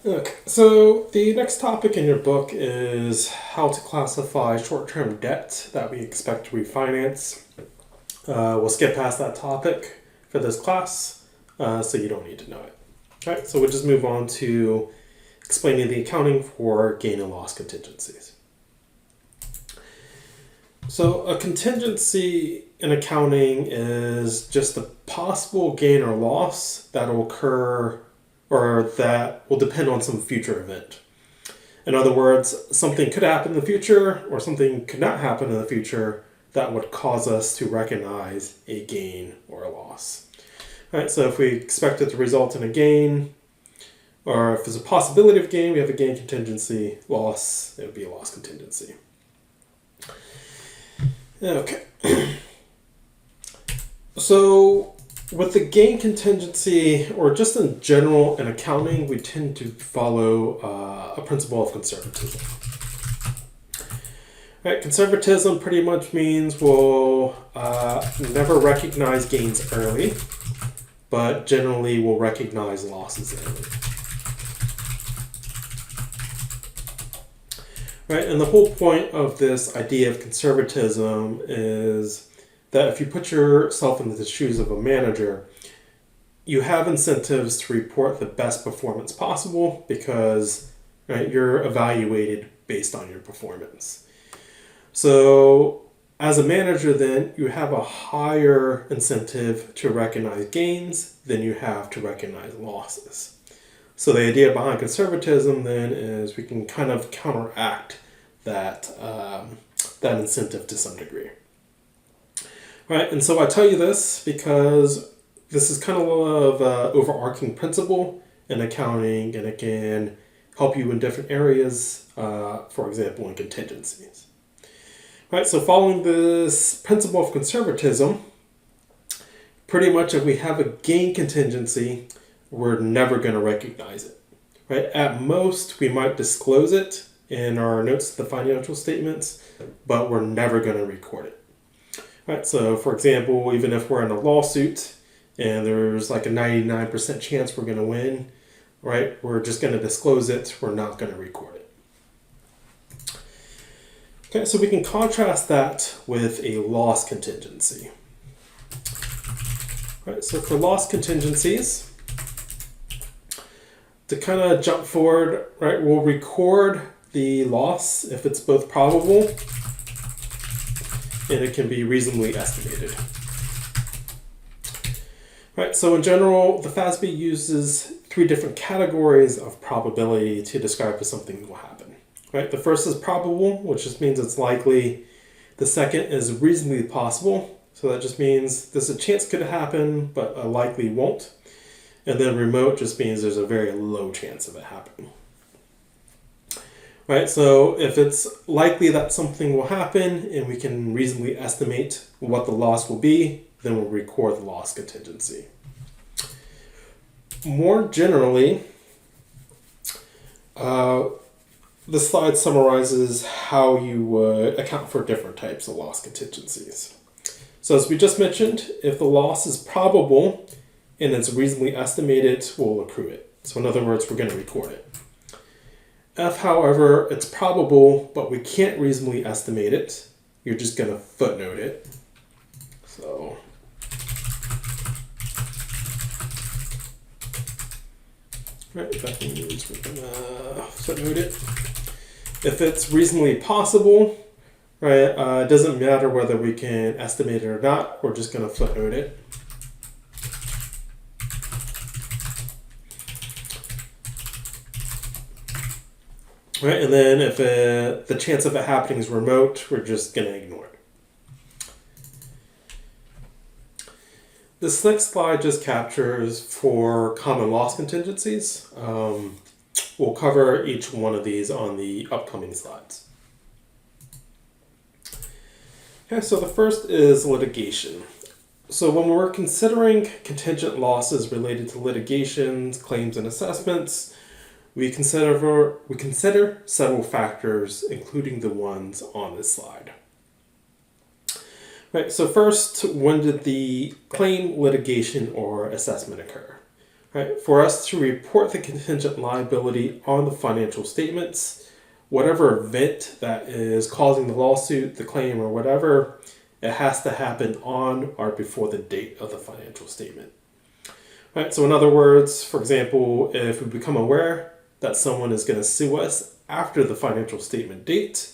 Okay, so the next topic in your book is how to classify short-term debt that we expect to refinance. We'll skip past that topic for this class, so you don't need to know it. All right, so we'll just move on to explaining the accounting for gain and loss contingencies. So a contingency in accounting is just a possible gain or loss that will occur or that will depend on some future event. In other words, something could happen in the future or something could not happen in the future that would cause us to recognize a gain or a loss. All right, so if we expect it to result in a gain, or if there's a possibility of gain, we have a gain contingency. Loss, it would be a loss contingency. Okay. So with the gain contingency, or just in general in accounting, we tend to follow a principle of conservatism. Right, conservatism pretty much means we'll never recognize gains early, but generally we'll recognize losses early. Right, and the whole point of this idea of conservatism is that if you put yourself into the shoes of a manager, you have incentives to report the best performance possible because you're evaluated based on your performance. So as a manager, then you have a higher incentive to recognize gains than you have to recognize losses. So the idea behind conservatism then is we can kind of counteract that that incentive to some degree. Right, and so I tell you this because this is kind of an overarching principle in accounting, and it can help you in different areas, for example, in contingencies. Right, so following this principle of conservatism, pretty much if we have a gain contingency, we're never going to recognize it. Right, at most, we might disclose it in our notes to the financial statements, but we're never going to record it. Right, so for example, even if we're in a lawsuit and there's like a 99% chance we're going to win, right, we're just going to disclose it, we're not going to record it. Okay, so we can contrast that with a loss contingency. Right, so for loss contingencies, to kind of jump forward, right, we'll record the loss if it's both probable and it can be reasonably estimated. Right, so in general, the FASB uses 3 different categories of probability to describe if something will happen. Right, the first is probable, which just means it's likely. The second is reasonably possible, so that just means there's a chance it could happen, but a likely won't. And then remote just means there's a very low chance of it happening. Right, so if it's likely that something will happen and we can reasonably estimate what the loss will be, then we'll record the loss contingency. More generally, this slide summarizes how you would account for different types of loss contingencies. So as we just mentioned, if the loss is probable and it's reasonably estimated, we'll accrue it. So in other words, we're going to record it. If, however, it's probable, but we can't reasonably estimate it, you're just going to footnote it. So, right, that means we're going to footnote it. If it's reasonably possible, right, it doesn't matter whether we can estimate it or not, we're just going to footnote it. Right, and then if the chance of it happening is remote, we're just going to ignore it. This next slide just captures for common loss contingencies. We'll cover each one of these on the upcoming slides. Okay, so the first is litigation. So when we're considering contingent losses related to litigations, claims, and assessments, we consider several factors, including the ones on this slide. Right, so first, when did the claim, litigation, or assessment occur? Right? For us to report the contingent liability on the financial statements, whatever event that is causing the lawsuit, the claim, or whatever, it has to happen on or before the date of the financial statement. Right? So in other words, for example, if we become aware that someone is going to sue us after the financial statement date,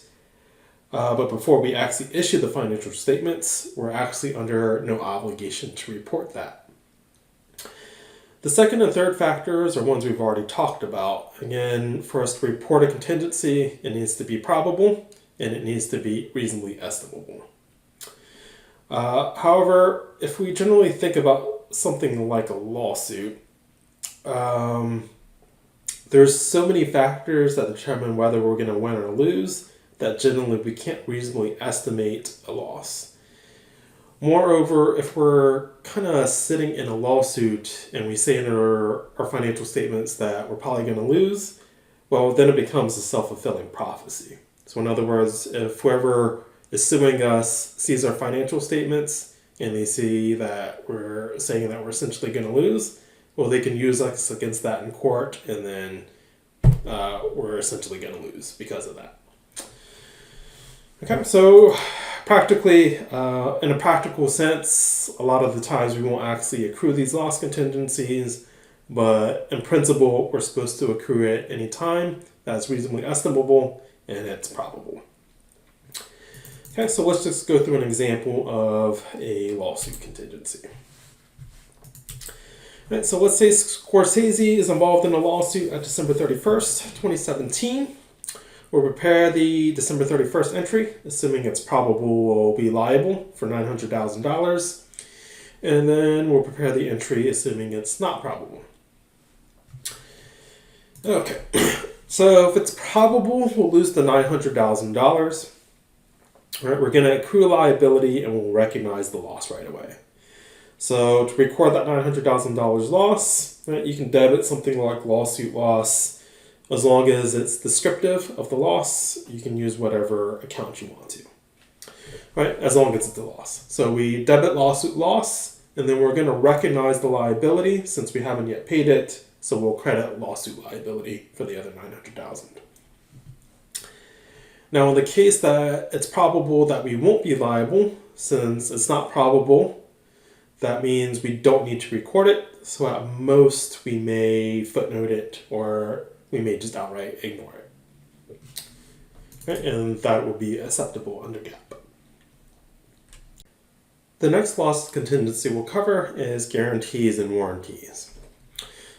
but before we actually issue the financial statements, we're actually under no obligation to report that. The second and third factors are ones we've already talked about. Again, for us to report a contingency, it needs to be probable and it needs to be reasonably estimable. However, if we generally think about something like a lawsuit, there's so many factors that determine whether we're going to win or lose that generally we can't reasonably estimate a loss. Moreover, if we're kind of sitting in a lawsuit and we say in our financial statements that we're probably going to lose, well, then it becomes a self-fulfilling prophecy. So in other words, if whoever is suing us sees our financial statements and they see that we're saying that we're essentially going to lose, well, they can use us against that in court, and then we're essentially going to lose because of that. Okay, so practically, in a practical sense, a lot of the times we won't actually accrue these loss contingencies, but in principle, we're supposed to accrue it any time that's reasonably estimable and it's probable. Okay, so let's just go through an example of a lawsuit contingency. All right, so let's say Scorsese is involved in a lawsuit at December 31st, 2017. We'll prepare the December 31st entry, assuming it's probable we'll be liable for $900,000. And then we'll prepare the entry, assuming it's not probable. Okay, so if it's probable we'll lose the $900,000, right, we're going to accrue liability and we'll recognize the loss right away. So to record that $900,000 loss, right, you can debit something like lawsuit loss. As long as it's descriptive of the loss, you can use whatever account you want to, right? As long as it's a loss. So we debit lawsuit loss, and then we're going to recognize the liability since we haven't yet paid it. So we'll credit lawsuit liability for the other $900,000. Now, in the case that it's probable that we won't be liable, since it's not probable, that means we don't need to record it. So at most, we may footnote it, or we may just outright ignore it. Okay, and that will be acceptable under GAAP. The next loss contingency we'll cover is guarantees and warranties.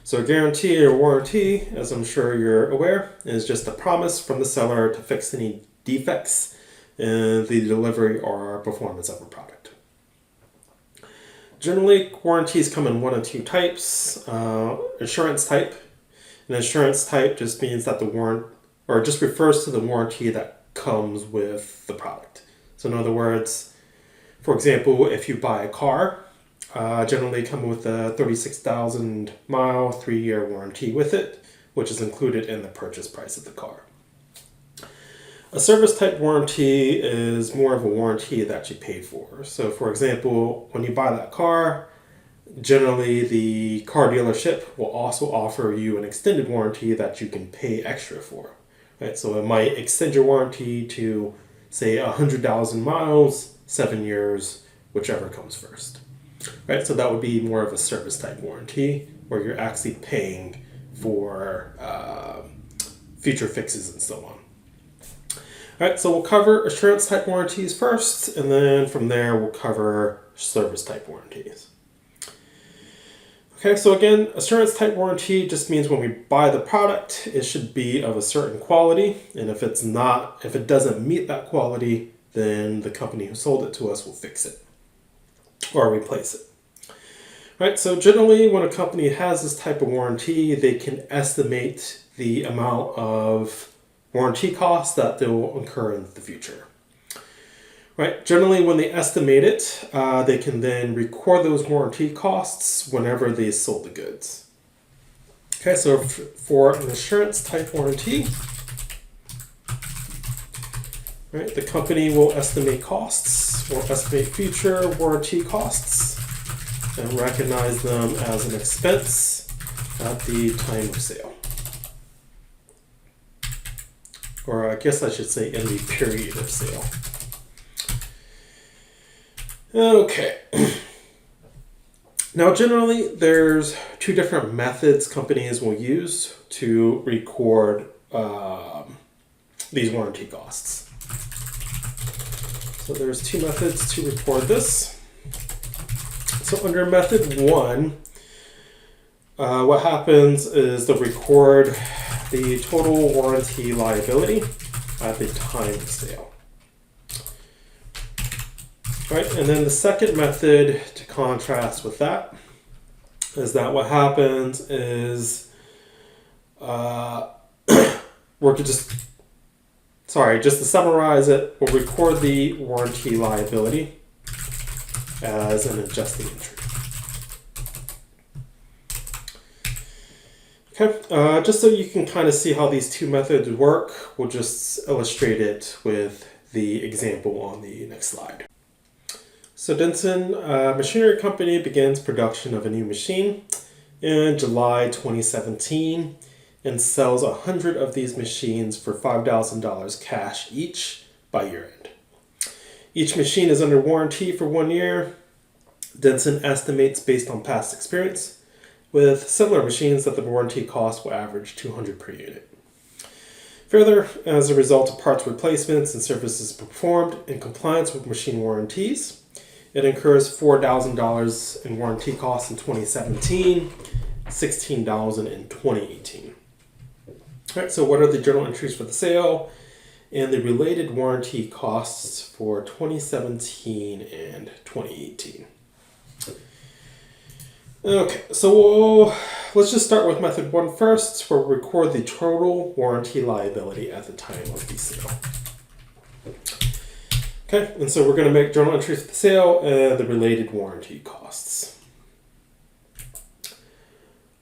So a guarantee or warranty, as I'm sure you're aware, is just a promise from the seller to fix any defects in the delivery or performance of a product. Generally, warranties come in one of two types. Insurance type. An insurance type just means that the warrant, or just refers to the warranty that comes with the product. So in other words, for example, if you buy a car, generally come with a 36,000 mile, 3-year warranty with it, which is included in the purchase price of the car. A service type warranty is more of a warranty that you paid for. So for example, when you buy that car, generally the car dealership will also offer you an extended warranty that you can pay extra for. Right? So it might extend your warranty to, say, 100,000 miles, 7 years, whichever comes first. Right? So that would be more of a service type warranty where you're actually paying for future fixes and so on. All right, so we'll cover assurance type warranties first, and then from there we'll cover service type warranties. Okay, so again, assurance type warranty just means when we buy the product, it should be of a certain quality, and if it doesn't meet that quality, then the company who sold it to us will fix it or replace it. Right, so generally when a company has this type of warranty, they can estimate the amount of warranty costs that they will incur in the future. Right, generally when they estimate it, they can then record those warranty costs whenever they sold the goods. Okay, so for an assurance type warranty, right, the company will estimate costs or estimate future warranty costs and recognize them as an expense at the time of sale. Or I guess I should say in the period of sale. Okay. Now, generally, there's two different methods companies will use to record these warranty costs. So there's two methods to record this. So under method one, what happens is they'll record the total warranty liability at the time of sale. Right, and then the second method to contrast with that is that what happens is just to summarize it, we'll record the warranty liability as an adjusting entry. Okay, just so you can kind of see how these two methods work, we'll just illustrate it with the example on the next slide. So Denson Machinery Company begins production of a new machine in July 2017 and sells 100 of these machines for $5,000 cash each by year end. Each machine is under warranty for 1 year. Denson estimates based on past experience with similar machines that the warranty cost will average $200 per unit. Further, as a result of parts replacements and services performed in compliance with machine warranties, it incurs $4,000 in warranty costs in 2017, $16,000 in 2018. All right, so what are the journal entries for the sale and the related warranty costs for 2017 and 2018? Okay, so let's just start with method one first, where we record the total warranty liability at the time of the sale. Okay, and so we're going to make journal entries for the sale and the related warranty costs.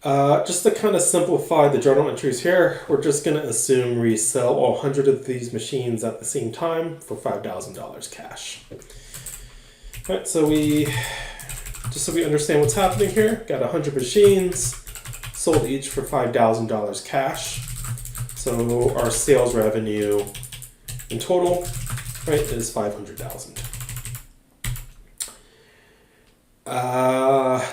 Just to kind of simplify the journal entries here, we're just going to assume we sell all 100 of these machines at the same time for $5,000 cash. All right, so just so we understand what's happening here, got 100 machines, sold each for $5,000 cash. So our sales revenue in total, right, is $500,000.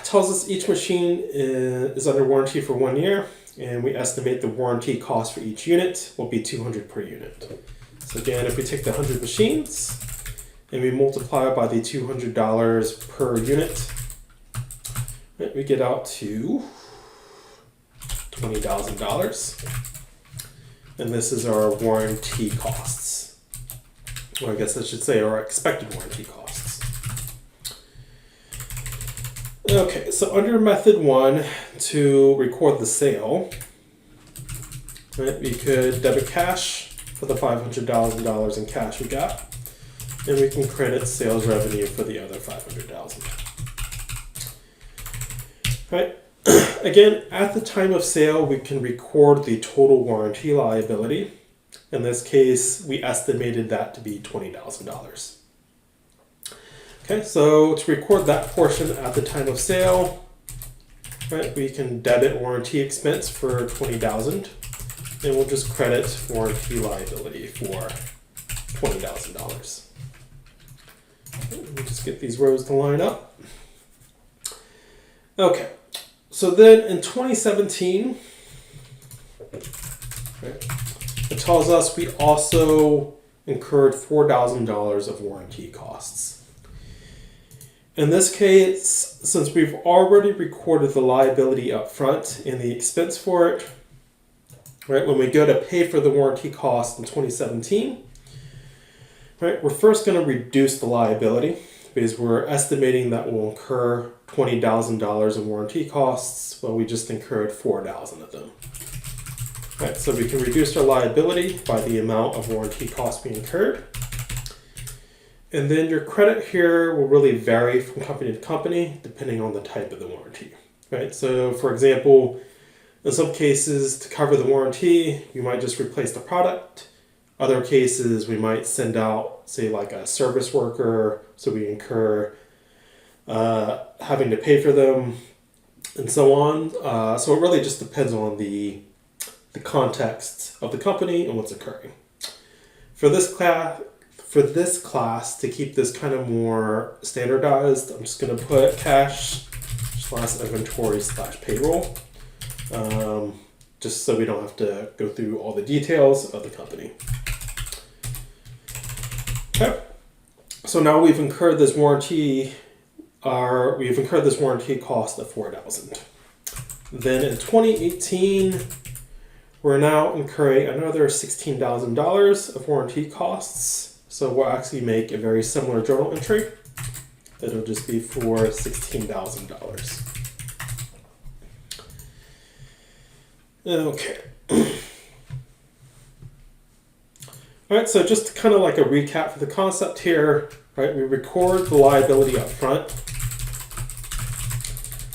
Tells us each machine is under warranty for 1 year, and we estimate the warranty cost for each unit will be $200 per unit. So again, if we take the 100 machines and we multiply it by the $200 per unit, right, we get out to $20,000. And this is our warranty costs. Or I guess I should say our expected warranty costs. Okay, so under method one, to record the sale, right, we could debit cash for the $500,000 in cash we got, and we can credit sales revenue for the other $500,000. Right. Again, at the time of sale, we can record the total warranty liability. In this case, we estimated that to be $20,000. Okay, so to record that portion at the time of sale, right, we can debit warranty expense for $20,000, and we'll just credit warranty liability for $20,000. Let me just get these rows to line up. Okay, so then in 2017, right, it tells us we also incurred $4,000 of warranty costs. In this case, since we've already recorded the liability up front and the expense for it, right, when we go to pay for the warranty cost in 2017, right, we're first going to reduce the liability because we're estimating that we'll incur $20,000 in warranty costs, well, we just incurred $4,000 of them. Right, so we can reduce our liability by the amount of warranty costs we incurred. And then your credit here will really vary from company to company depending on the type of the warranty. Right, so for example, in some cases to cover the warranty, you might just replace the product. Other cases, we might send out, say, like a service worker, so we incur having to pay for them. and so on. So it really just depends on the context of the company and what's occurring. For this class, to keep this kind of more standardized, I'm just going to put cash / inventory / payroll, just so we don't have to go through all the details of the company. Okay, so now we've incurred this warranty cost of $4,000. Then in 2018, we're now incurring another $16,000 of warranty costs. So we'll actually make a very similar journal entry. It'll just be for $16,000. Okay. All right, so just kind of like a recap for the concept here, right? We record the liability up front.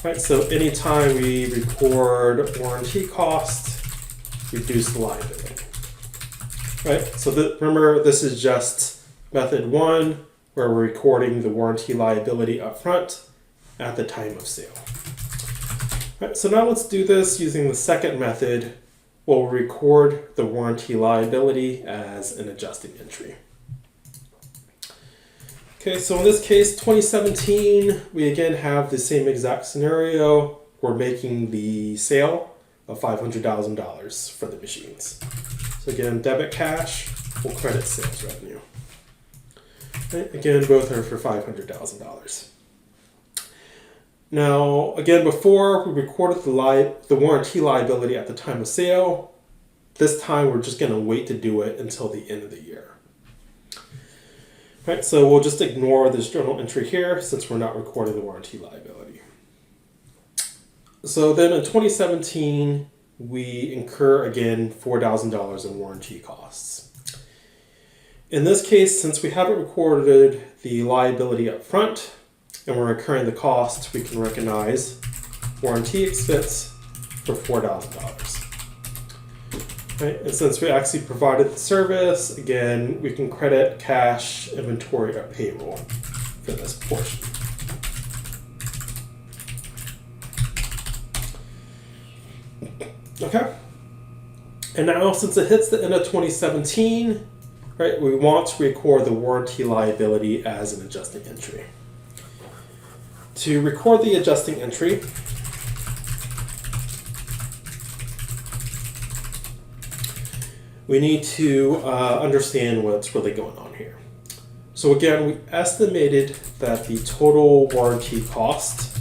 Right, so anytime we record warranty cost, reduce the liability. Right, so remember, this is just method 1, where we're recording the warranty liability up front at the time of sale. Right, so now let's do this using the second method. We'll record the warranty liability as an adjusting entry. Okay, so in this case, 2017, we again have the same exact scenario. We're making the sale of $500,000 for the machines. So again, debit cash, we'll credit sales revenue. Okay, again, both are for $500,000. Now, again, before we recorded the warranty liability at the time of sale, this time we're just going to wait to do it until the end of the year. Right, so we'll just ignore this journal entry here since we're not recording the warranty liability. So then in 2017, we incur again $4,000 in warranty costs. In this case, since we haven't recorded the liability up front and we're incurring the cost, we can recognize warranty expense for $4,000. Right, and since we actually provided the service, again, we can credit cash, inventory, or payroll for this portion. Okay. And now, since it hits the end of 2017, right, we want to record the warranty liability as an adjusting entry. To record the adjusting entry, we need to understand what's really going on here. So again, we estimated that the total warranty cost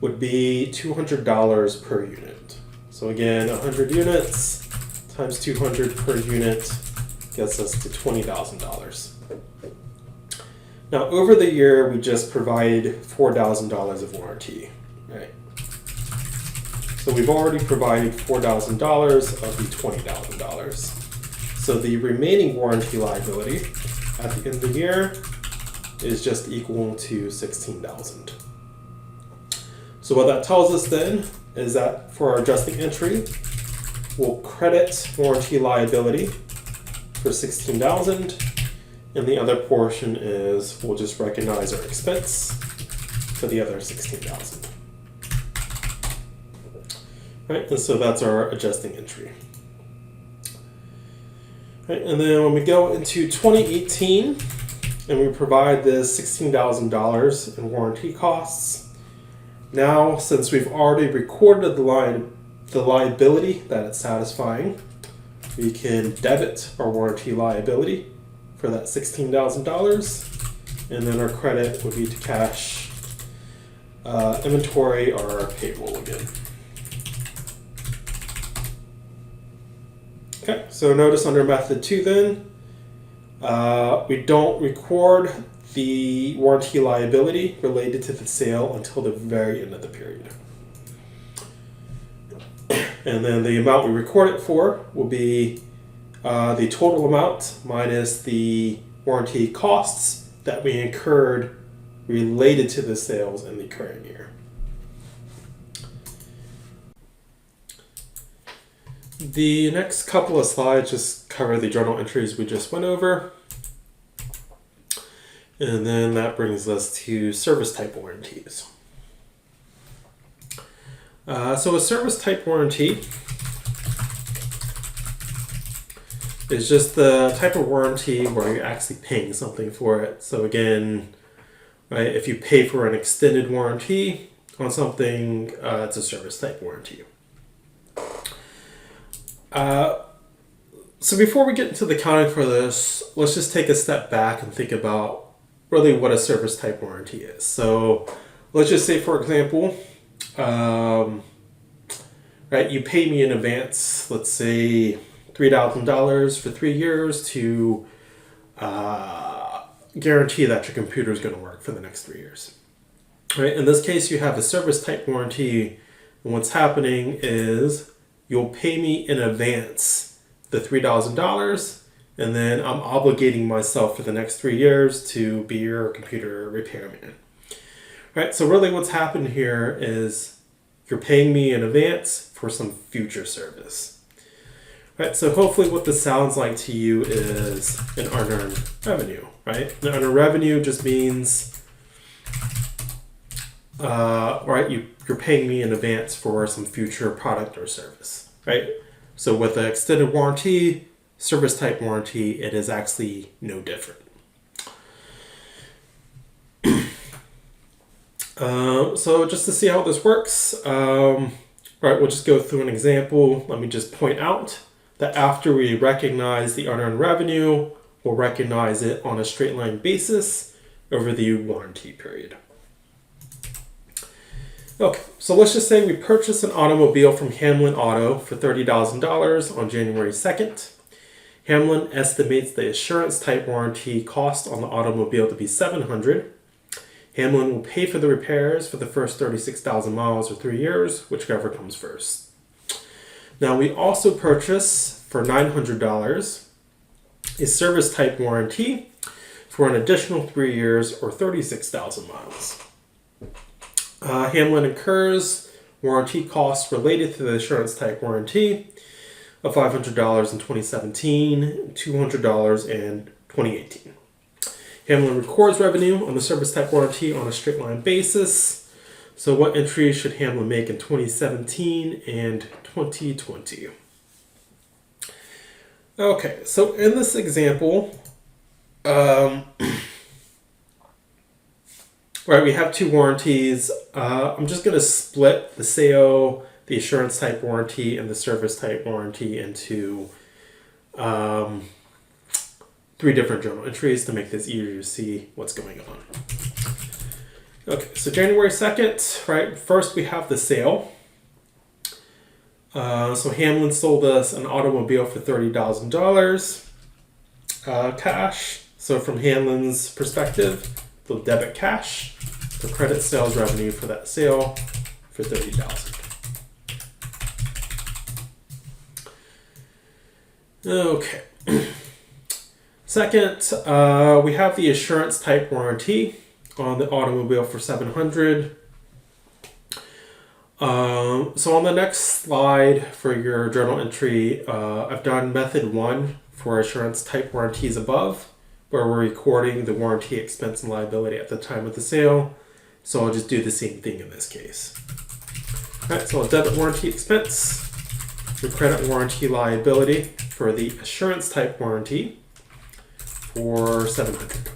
would be $200 per unit. So again, 100 units times 200 per unit gets us to $20,000. Now, over the year, we just provided $4,000 of warranty, right? So we've already provided $4,000 of the $20,000. So the remaining warranty liability at the end of the year is just equal to $16,000. So what that tells us then is that for our adjusting entry, we'll credit warranty liability for $16,000, and the other portion is we'll just recognize our expense for the other $16,000. Right, and so that's our adjusting entry. Right, and then when we go into 2018 and we provide this $16,000 in warranty costs, now since we've already recorded the liability that it's satisfying, we can debit our warranty liability for that $16,000, and then our credit would be to cash, inventory, or payroll again. Okay, so notice under method 2 then, we don't record the warranty liability related to the sale until the very end of the period. And then the amount we record it for will be the total amount minus the warranty costs that we incurred related to the sales in the current year. The next couple of slides just cover the journal entries we just went over. And then that brings us to service type warranties. So a service type warranty is just the type of warranty where you're actually paying something for it. So again, right, if you pay for an extended warranty on something, it's a service type warranty. So before we get into the accounting for this, let's just take a step back and think about really what a service type warranty is. So let's just say, for example, right, you pay me in advance, let's say $3,000 for 3 years to guarantee that your computer is going to work for the next 3 years. Right? In this case, you have a service type warranty, and what's happening is you'll pay me in advance the $3,000, and then I'm obligating myself for the next 3 years to be your computer repairman. Right? So really what's happened here is you're paying me in advance for some future service. Right? So hopefully what this sounds like to you is an unearned revenue. Right? An unearned revenue just means right, you're paying me in advance for some future product or service. Right? So with the extended warranty, service type warranty, it is actually no different. So just to see how this works, right, we'll just go through an example. Let me just point out that after we recognize the unearned revenue, we'll recognize it on a straight line basis over the warranty period. Okay, so let's just say we purchased an automobile from Hamlin Auto for $30,000 on January 2nd. Hamlin estimates the assurance type warranty cost on the automobile to be $700. Hamlin will pay for the repairs for the first 36,000 miles or 3 years, whichever comes first. Now we also purchase for $900 a service type warranty for an additional 3 years or 36,000 miles. Hamlin incurs warranty costs related to the assurance type warranty of $500 in 2017, $200 in 2018. Hamlin records revenue on the service type warranty on a straight line basis. So what entries should Hamlin make in 2017 and 2020? Okay, so in this example, right, we have two warranties. I'm just going to split the SAO, the assurance type warranty, and the service type warranty into 3 different journal entries to make this easier to see what's going on. Okay, so January 2nd, right, first we have the sale. So Hamlin sold us an automobile for $30,000 cash. So from Hamlin's perspective, they'll debit cash for credit sales revenue for that sale for $30,000. Okay. Second, we have the assurance type warranty on the automobile for $700. So on the next slide for your journal entry, I've done method 1 for assurance type warranties above, where we're recording the warranty expense and liability at the time of the sale. So I'll just do the same thing in this case. All right, so I'll debit warranty expense, your credit warranty liability for the assurance type warranty for $700.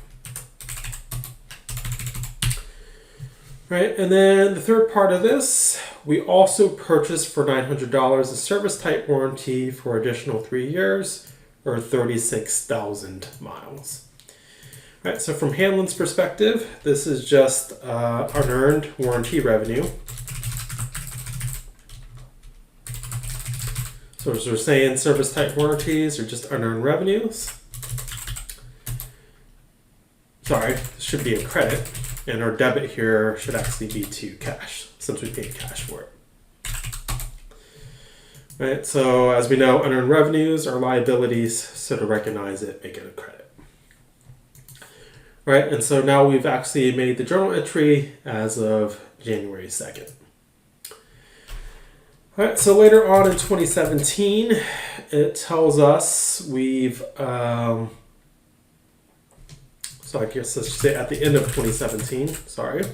Right, and then the third part of this, we also purchased for $900 a service type warranty for additional 3 years or 36,000 miles. All right, so from Hamlin's perspective, this is just unearned warranty revenue. So as we're saying, service type warranties are just unearned revenues. Sorry, this should be a credit. And our debit here should actually be to cash, since we paid cash for it. Right, so as we know, unearned revenues are liabilities, so to recognize it, make it a credit. Right, and so now we've actually made the journal entry as of January 2nd. All right, so later on in 2017, it tells us we've so I guess let's say at the end of 2017, sorry.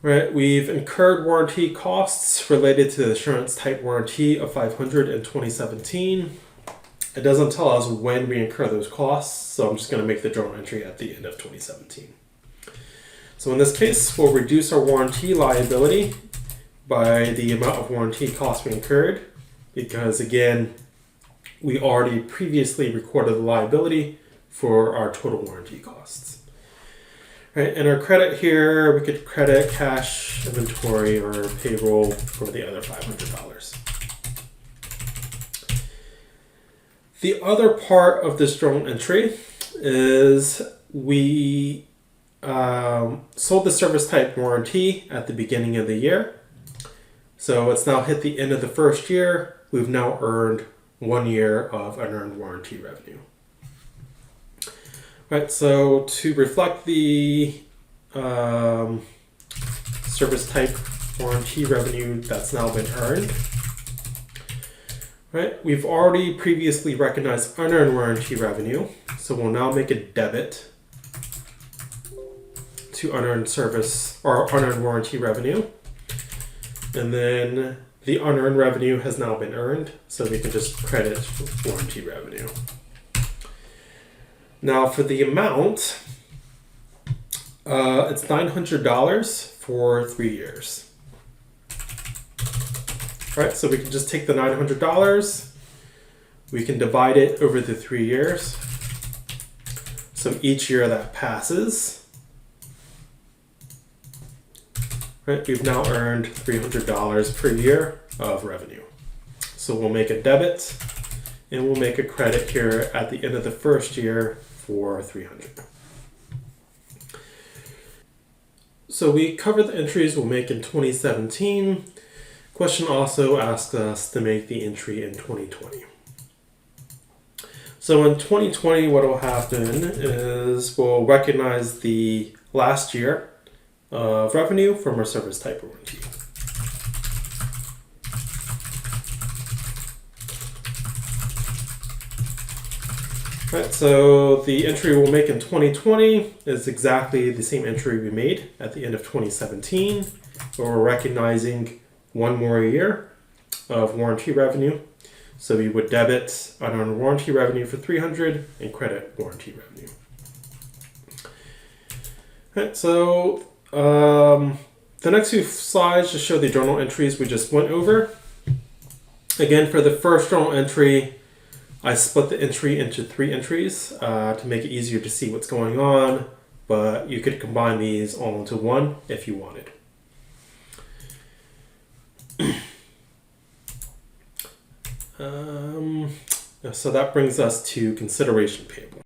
Right, we've incurred warranty costs related to the insurance type warranty of $500 in 2017. It doesn't tell us when we incur those costs, so I'm just going to make the journal entry at the end of 2017. So in this case, we'll reduce our warranty liability by the amount of warranty costs we incurred, because again, we already previously recorded the liability for our total warranty costs. Right, and our credit here, we could credit cash, inventory, or payroll for the other $500. The other part of this journal entry is we sold the service type warranty at the beginning of the year. So it's now hit the end of the first year. We've now earned 1 year of unearned warranty revenue. Right, so to reflect the service type warranty revenue that's now been earned, right, we've already previously recognized unearned warranty revenue, so we'll now make a debit to unearned service or unearned warranty revenue, and then the unearned revenue has now been earned, so we can just credit warranty revenue. Now for the amount, it's $900 for 3 years. Right, so we can just take the $900, we can divide it over the 3 years. So each year that passes, right, we've now earned $300 per year of revenue. So we'll make a debit and we'll make a credit here at the end of the first year for $300. So we covered the entries we'll make in 2017. Question also asks us to make the entry in 2020. So in 2020, what will happen is we'll recognize the last year of revenue from our service type warranty. Right, so the entry we'll make in 2020 is exactly the same entry we made at the end of 2017, where we're recognizing 1 more year of warranty revenue. So we would debit unearned warranty revenue for $300 and credit warranty revenue. Right, so the next few slides just show the journal entries we just went over. Again, for the first journal entry, I split the entry into 3 entries to make it easier to see what's going on, but you could combine these all into one if you wanted. So that brings us to consideration payable.